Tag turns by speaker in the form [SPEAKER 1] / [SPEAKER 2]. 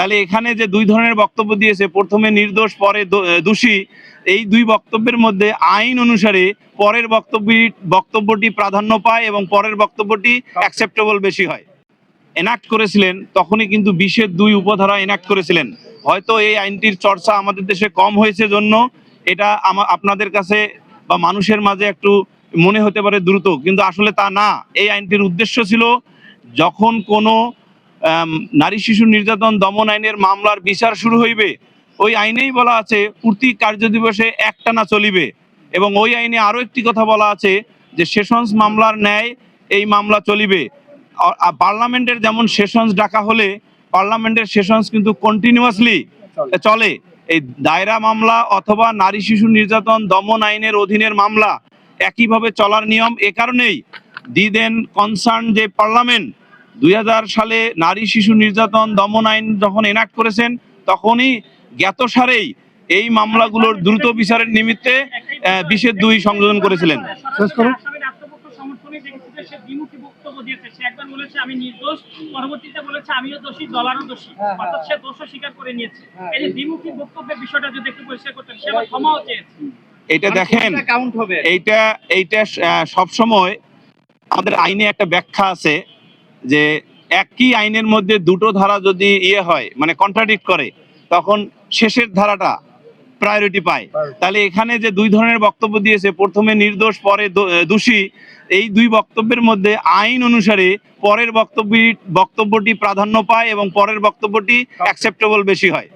[SPEAKER 1] তাহলে এখানে যে দুই ধরনের বক্তব্য দিয়েছে, প্রথমে নির্দোষ পরে দোষী, এই দুই বক্তব্যের মধ্যে আইন অনুসারে পরের বক্তব্যটি প্রাধান্য পায় এবং পরের বক্তব্যটি অ্যাকসেপ্টেবল বেশি হয়। এনাক্ট করেছিলেন তখনই কিন্তু 20-2 উপধারা এনাক্ট করেছিলেন। হয়তো এই আইনটির চর্চা আমাদের দেশে কম হয়েছে জন্য এটা আপনাদের কাছে বা মানুষের মাঝে একটু মনে হতে পারে দ্রুত, কিন্তু আসলে তা না। এই আইনটির উদ্দেশ্য ছিল যখন কোনো নারী শিশু নির্যাতন দমন আইনের মামলার বিচার শুরু হইবে, ওই আইনেই বলা আছে প্রতি কার্যদিবসে একটানা চলিবে, এবং ওই আইনে আরো একটি কথা বলা আছে যে সেশনস মামলার ন্যায় এই মামলা চলিবে। পার্লামেন্টের যেমন সেশনস ডাকা হলে পার্লামেন্টের সেশনস কিন্তু কন্টিনিউয়াসলি চলে, এই দায়রা মামলা অথবা নারী শিশু নির্যাতন দমন আইনের অধীনের মামলা একইভাবে চলার নিয়ম। এ কারণেই দি দেন কনসার্ন যে পার্লামেন্ট 2000 সালে নারী শিশু নির্যাতন দমন আইন যখন এনাক্ট করেছেন তখনই জ্ঞাতসারেই এই মামলাগুলোর দ্রুত বিচারের নিমিত্তে 20-2 সংযোজন করেছিলেন। এটা দেখেন, এইটা সবসময় আমাদের আইনে একটা ব্যাখ্যা আছে যে একই আইনের মধ্যে দুটো ধারা যদি হয় মানে কন্ট্রাডিক্ট করে, তখন শেষের ধারাটা প্রায়োরিটি পায়। তাহলে এখানে যে দুই ধরনের বক্তব্য দিয়েছে, প্রথমে নির্দোষ পরে দোষী, এই দুই বক্তব্যের মধ্যে আইন অনুসারে পরের বক্তব্যটি প্রাধান্য পায় এবং পরের বক্তব্যটি অ্যাকসেপ্টেবল বেশি হয়।